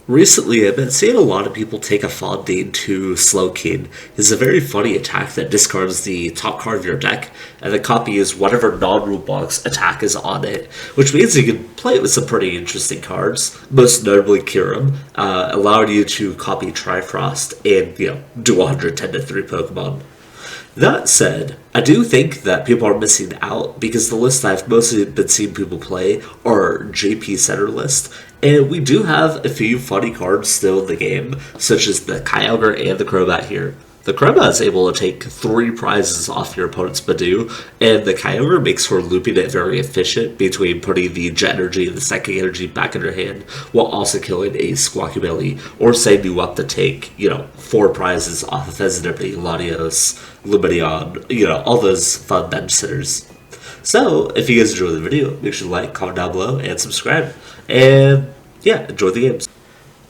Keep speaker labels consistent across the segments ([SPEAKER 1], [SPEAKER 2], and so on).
[SPEAKER 1] Recently, I've been seeing a lot of people take a fondling to Slowking. It's a very funny attack that discards the top card of your deck, and then copies whatever non-rule box attack is on it, which means you can play it with some pretty interesting cards, most notably Kyurem, allowing you to copy Trifrost and, do 110 to 3 Pokemon. That said, I do think that people are missing out because the list I've mostly been seeing people play are JP Center list, and we do have a few funny cards still in the game, such as the Kyogre and the Crobat here. The Crobat is able to take 3 prizes off your opponent's Budew, and the Kyogre makes for looping it very efficient between putting the Jet Energy and the Psychic Energy back in your hand, while also killing a Squawkabilly, or setting you up to take, 4 prizes off of Fezandipiti, Latias, Lumineon, all those fun bench sitters. So, if you guys enjoyed the video, make sure to like, comment down below, and subscribe. And, enjoy the games.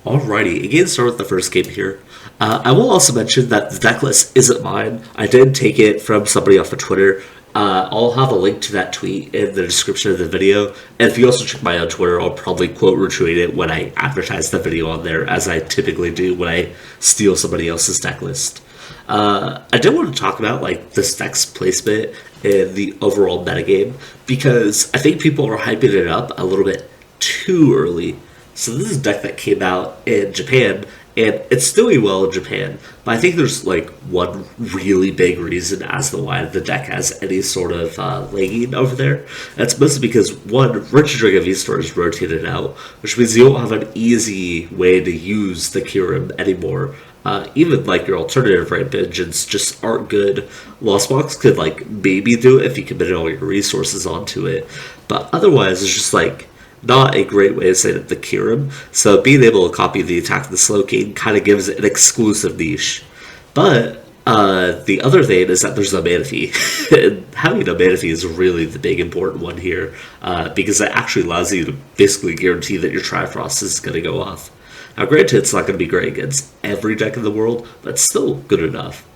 [SPEAKER 1] Alrighty, again, start with the first game here. I will also mention that the deck list isn't mine. I did take it from somebody off of Twitter. I'll have a link to that tweet in the description of the video. And if you also check my own Twitter, I'll probably quote retweet it when I advertise the video on there, as I typically do when I steal somebody else's deck list. I did want to talk about this deck's placement and the overall metagame, because I think people are hyping it up a little bit too early. So this is a deck that came out in Japan, and it's doing well in Japan, but I think there's one really big reason as to why the deck has any sort of lagging over there. That's mostly because, one, Regigigas V-Star is rotated out, which means you don't have an easy way to use the Kyurem anymore. Even your alternative ramp engines just aren't good. Lost Box could maybe do it if you committed all your resources onto it, but otherwise it's just not a great way to set up the Kyurem, so being able to copy the attack of the Slowking kind of gives it an exclusive niche. But the other thing is that there's a mana fee, and having a mana fee is really the big important one here, because it actually allows you to basically guarantee that your Trifrost is going to go off. Now granted, it's not going to be great against every deck in the world, but it's still good enough.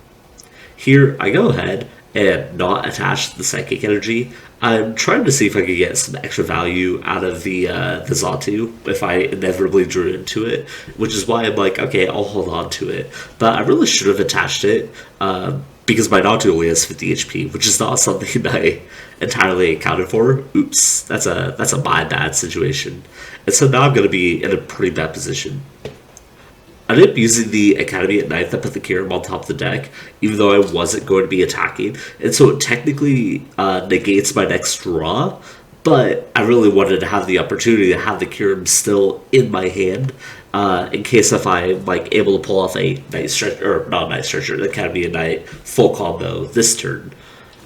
[SPEAKER 1] Here, I go ahead and not attach the Psychic Energy. I'm trying to see if I could get some extra value out of the Xatu if I inevitably drew into it, which is why I'm okay, I'll hold on to it. But I really should have attached it, because my Natu only has 50 HP, which is not something I entirely accounted for. Oops, that's a my bad situation. And so now I'm going to be in a pretty bad position. I ended up using the Academy at Night that put the Kyurem on top of the deck, even though I wasn't going to be attacking, and so it technically negates my next draw, but I really wanted to have the opportunity to have the Kyurem still in my hand, in case if I'm able to pull off a Night Stretcher, or not Night Stretcher, the Academy at Night full combo this turn.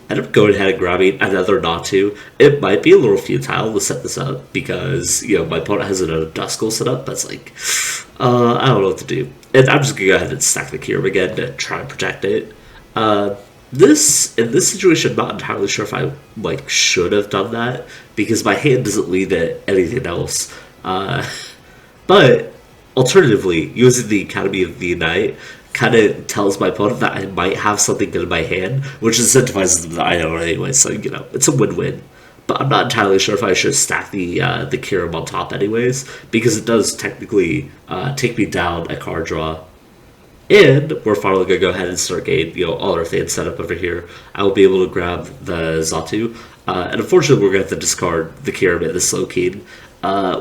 [SPEAKER 1] I ended up going ahead and grabbing another Natu. It might be a little futile to set this up because, my opponent has another Duskull set up, but it's I don't know what to do. And I'm just going to go ahead and stack the Kyurem again to try and protect it. In this situation, I'm not entirely sure if I, should have done that, because my hand doesn't lead to anything else. But, alternatively, using the Academy of the Night kind of tells my opponent that I might have something good in my hand, which incentivizes them that I know anyway, so, it's a win-win. But I'm not entirely sure if I should stack the Kyurem on top anyways, because it does technically take me down a card draw. And we're finally going to go ahead and start getting, all our things set up over here. I will be able to grab the Xatu, and unfortunately we're going to have to discard the Kyurem and the Slowking,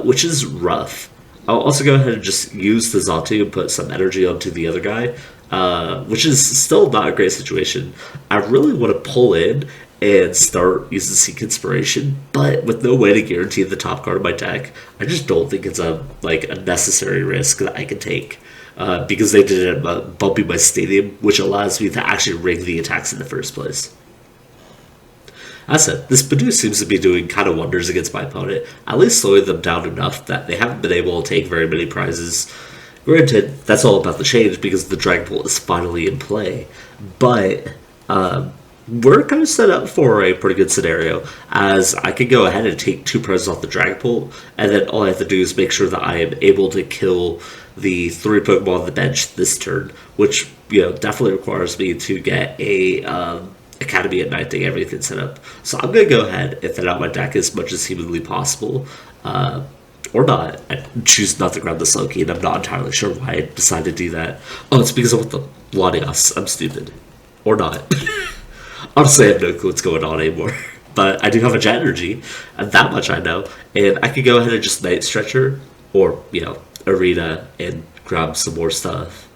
[SPEAKER 1] which is rough. I'll also go ahead and just use the Xatu and put some energy onto the other guy, which is still not a great situation. I really want to pull in and start using Seek Inspiration, but with no way to guarantee the top card of my deck, I just don't think it's a necessary risk that I can take, because they did end up bumping my stadium, which allows me to actually rig the attacks in the first place. As I said, this Budew seems to be doing kind of wonders against my opponent, at least slowing them down enough that they haven't been able to take very many prizes. Granted, that's all about the change because the Dragon Bolt is finally in play, but we're kind of set up for a pretty good scenario, as I could go ahead and take 2 prizes off the Dragon Bolt, and then all I have to do is make sure that I am able to kill the 3 Pokemon on the bench this turn, which definitely requires me to get a Academy at Night to get everything set up. So I'm going to go ahead and thin out my deck as much as humanly possible, or not. I choose not to grab the Slowking. I'm not entirely sure why I decided to do that. Oh, it's because I want the Latias. I'm stupid. Or not. Honestly, I have no clue what's going on anymore. But I do have a Jet Energy, and that much I know. And I could go ahead and just Night Stretcher, or, Irida, and grab some more stuff.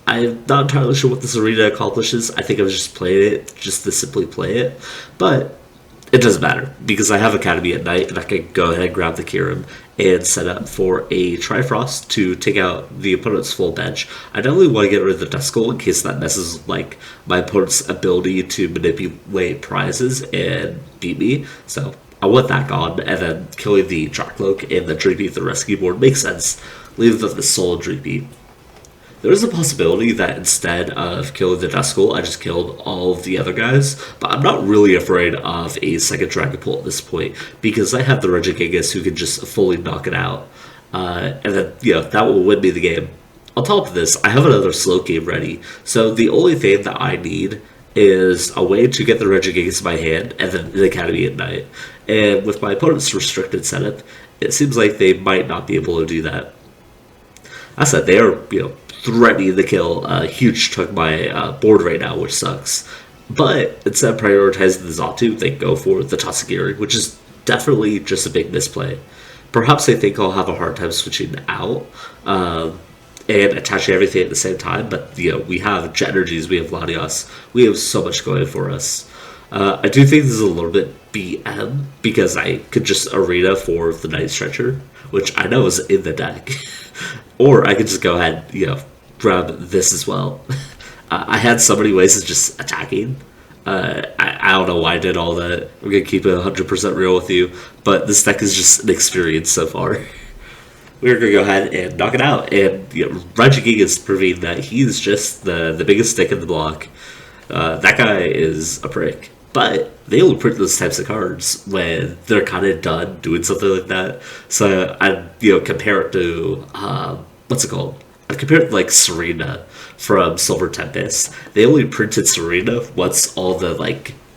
[SPEAKER 1] I'm not entirely sure what this Irida accomplishes. I think I was just playing it just to simply play it. But it doesn't matter, because I have Academy at night, and I can go ahead and grab the Kyurem and set up for a Trifrost to take out the opponent's full bench. I definitely want to get rid of the Duskull in case that messes like my opponent's ability to manipulate prizes and beat me. So I want that gone, and then killing the Drakloak and the Dreepy with the rescue board makes sense. Leave the Soul Dreepy. There is a possibility that instead of killing the Duskull, I just killed all of the other guys, but I'm not really afraid of a second Dragapult at this point, because I have the Regigigas who can just fully knock it out, and then, that will win me the game. On top of this, I have another Slowking ready, so the only thing that I need is a way to get the Regigigas in my hand, and then the Academy at night. And with my opponent's restricted setup, it seems like they might not be able to do that. I said they are, threatening to kill a huge chunk of my board right now, which sucks. But instead of prioritizing the Xatu, they go for the Tatsugiri, which is definitely just a big misplay. Perhaps they think I'll have a hard time switching out and attaching everything at the same time, but we have Jet Energies, we have Latias, we have so much going for us. I do think this is a little bit BM, because I could just Irida for the Night Stretcher, which I know is in the deck. Or I could just go ahead, grab this as well. I had so many ways of just attacking. I don't know why I did all that. I'm going to keep it 100% real with you, but this deck is just an experience so far. We're going to go ahead and knock it out, and Regigigas proving that he's just the biggest stick in the block. That guy is a prick. But they only print those types of cards when they're kind of done doing something like that. So I, compare it to what's it called? I compare it to like Serena from Silver Tempest. They only printed Serena once all the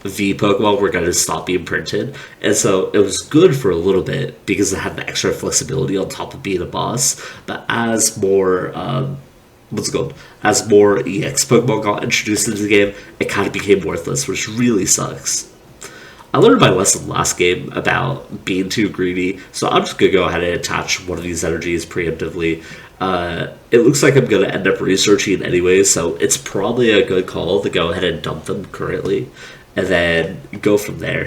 [SPEAKER 1] V Pokemon were going to stop being printed, and so it was good for a little bit because it had the extra flexibility on top of being a boss. But as more as more EX Pokemon got introduced into the game, it kind of became worthless, which really sucks. I learned my lesson last game about being too greedy, so I'm just going to go ahead and attach one of these energies preemptively. It looks like I'm going to end up researching anyway, so it's probably a good call to go ahead and dump them currently, and then go from there.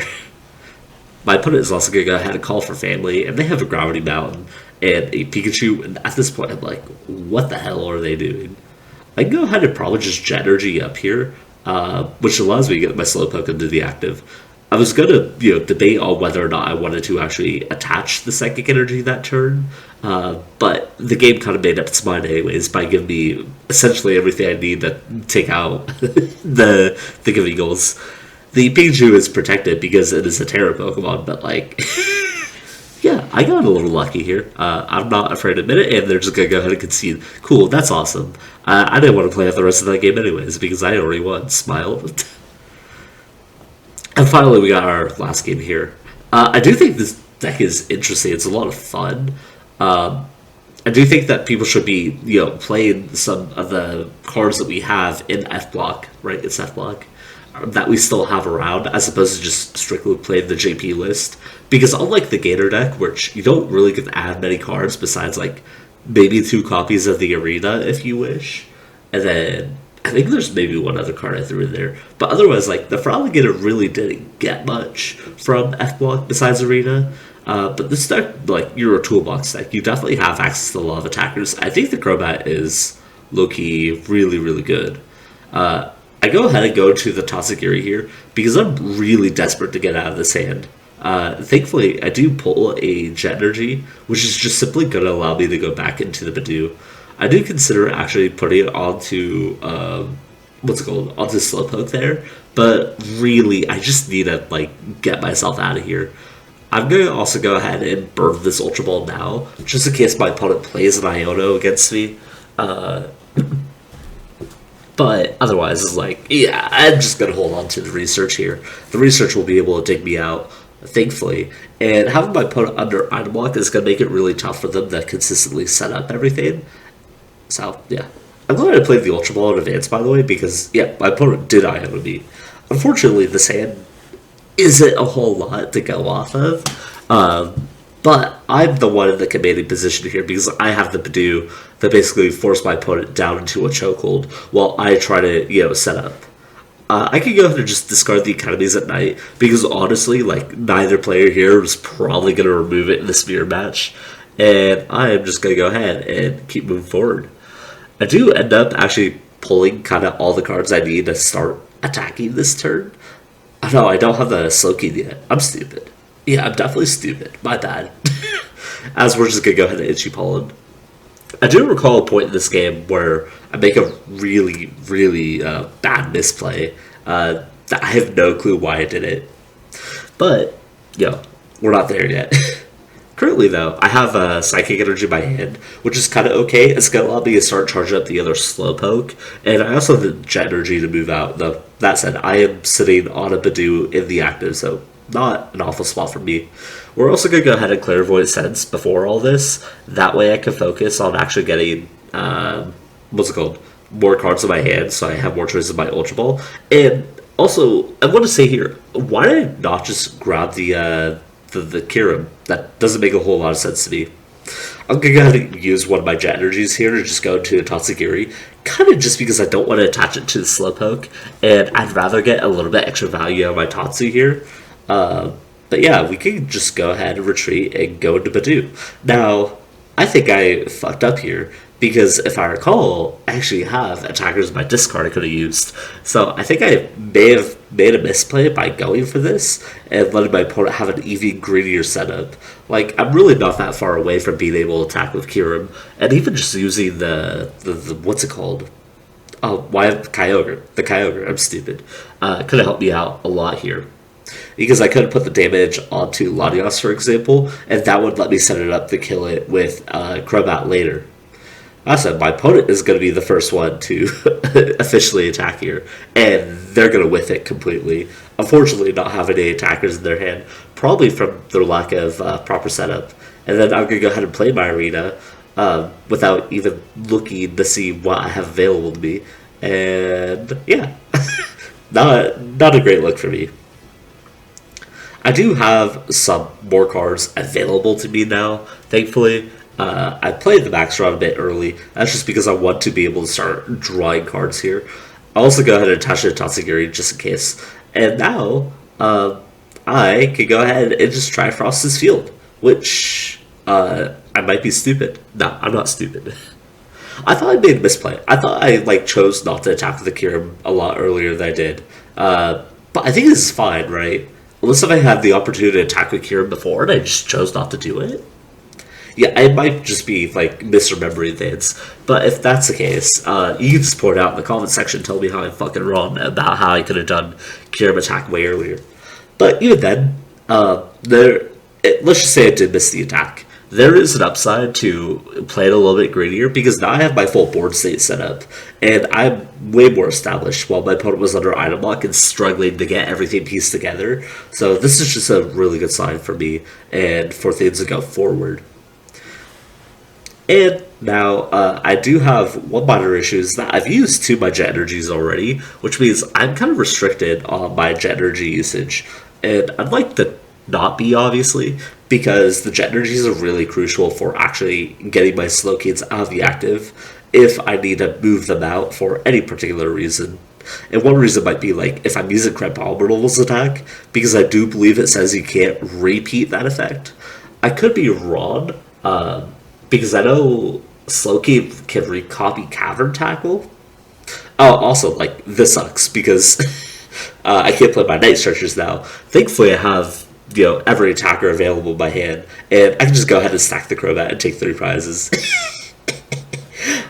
[SPEAKER 1] My opponent is also going to go ahead and call for family, and they have a Gravity Mountain and a Pikachu, and at this point I'm like, what the hell are they doing? I can go ahead and probably just Jet Energy up here, which allows me to get my Slowpoke into the active. I was going to debate on whether or not I wanted to actually attach the Psychic Energy that turn, but the game kind of made up its mind anyways by giving me essentially everything I need to take out the Thick of Eagles. The Pikachu is protected because it is a Terra Pokemon, but yeah, I got a little lucky here. I'm not afraid to admit it, and they're just going to go ahead and concede. Cool, that's awesome. I didn't want to play out the rest of that game anyways, because I already won. Smile. And finally, we got our last game here. I do think this deck is interesting. It's a lot of fun. I do think that people should be, playing some of the cards that we have in F block, right? It's F block. That we still have around, as opposed to just strictly playing the JP list. Because unlike the Gator deck, which you don't really get to add many cards besides maybe 2 copies of the Irida if you wish, and then I think there's maybe one other card I threw in there. But otherwise, the Froligator really didn't get much from F block besides Arena. But this deck, you're a toolbox deck. You definitely have access to a lot of attackers. I think the Crobat is low-key really, really good. I go ahead and go to the Tatsugiri here because I'm really desperate to get out of this hand. Thankfully, I do pull a Jet Energy, which is just simply going to allow me to go back into the Budew. I do consider actually putting it onto, onto Slowpoke there, but really, I just need to, get myself out of here. I'm going to also go ahead and burn this Ultra Ball now, just in case my opponent plays an Iono against me. But otherwise, it's yeah, I'm just going to hold on to the research here. The research will be able to dig me out thankfully. And having my opponent under item block is going to make it really tough for them to consistently set up everything. So, yeah. I'm glad I played the Ultra Ball in advance, by the way, because, yeah, my opponent did Iono me. Unfortunately, this hand isn't a whole lot to go off of. But I'm the one in the commanding position here because I have the Budew that basically forced my opponent down into a chokehold while I try to, set up. I could go ahead and just discard the Academies at Night because honestly, like, neither player here is probably going to remove it in this mirror match. And I am just going to go ahead and keep moving forward. I do end up actually pulling kind of all the cards I need to start attacking this turn. Oh no, I don't have the Slowking yet. I'm stupid. Yeah, I'm definitely stupid. My bad. As we're just going to go ahead and Itchy Pollen. I do recall a point in this game where I make a really, really bad misplay. That I have no clue why I did it. But, we're not there yet. Currently, though, I have a Psychic Energy in my hand, which is kind of okay. It's going to allow me to start charging up the other Slowpoke. And I also have the Jet Energy to move out. Though, that said, I am sitting on a Budew in the active, so not an awful spot for me. We're also going to go ahead and Clairvoyant Sense before all this. That way I can focus on actually getting, more cards in my hand, so I have more choices in my Ultra Ball. And also, I want to say here, why did I not just grab the Kyurem? That doesn't make a whole lot of sense to me. I'm going to go ahead and use one of my Jet Energies here to just go into a Tatsugiri, kind of just because I don't want to attach it to the Slowpoke, and I'd rather get a little bit extra value out of my Tatsu here. But yeah, we can just go ahead and retreat and go into Budew. Now, I think I fucked up here, because if I recall, I actually have attackers in my discard I could have used. So I think I may have made a misplay by going for this and letting my opponent have an even greedier setup. Like, I'm really not that far away from being able to attack with Kyurem, and even just using the what's it called? Oh, why Kyogre? The Kyogre, I'm stupid. Could have helped me out a lot here. Because I could have put the damage onto Latias, for example, and that would let me set it up to kill it with Crobat later. I said, my opponent is going to be the first one to officially attack here, and they're going to whiff it completely. Unfortunately, not having any attackers in their hand, probably from their lack of proper setup. And then I'm going to go ahead and play my Arena without even looking to see what I have available to me. And yeah, not a great look for me. I do have some more cards available to me now, thankfully. I played the max round a bit early. That's just because I want to be able to start drawing cards here. I'll also go ahead and attach it to Tatsugiri just in case. And now, I can go ahead and just try Frost's Field, which I might be stupid. No, I'm not stupid. I thought I made a misplay. I thought I chose not to attack with the Kyurem a lot earlier than I did. But I think this is fine, right? Unless if I had the opportunity to attack with Kyurem before and I just chose not to do it. Yeah, I might just be misremembering things. But if that's the case, you can just pour it out in the comment section and tell me how I'm fucking wrong about how I could have done Kyurem attack way earlier. But even then, let's just say I did miss the attack. There is an upside to playing a little bit greedier because now I have my full board state set up and I'm way more established while my opponent was under item lock and struggling to get everything pieced together. So this is just a really good sign for me and for things to go forward. And now I do have one minor issue is that I've used 2 of my Jet Energies already, which means I'm kind of restricted on my Jet Energy usage. And I'd like to not be, obviously, because the Jet Energies are really crucial for actually getting my Slowkings out of the active if I need to move them out for any particular reason. And one reason might be if I'm using Crabominable's attack, because I do believe it says you can't repeat that effect. I could be wrong, because I know Slowking can recopy Cavern Tackle. Oh, also, this sucks, because I can't play my Night Stretchers now. Thankfully, I have every attacker available in my hand, and I can just go ahead and stack the Crobat and take 3 prizes.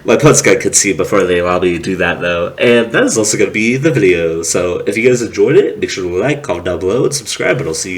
[SPEAKER 1] My opponent's got to concede before they allow me to do that, though, and that is also going to be the video. So if you guys enjoyed it, make sure to like, comment down below, and subscribe, and I'll see you guys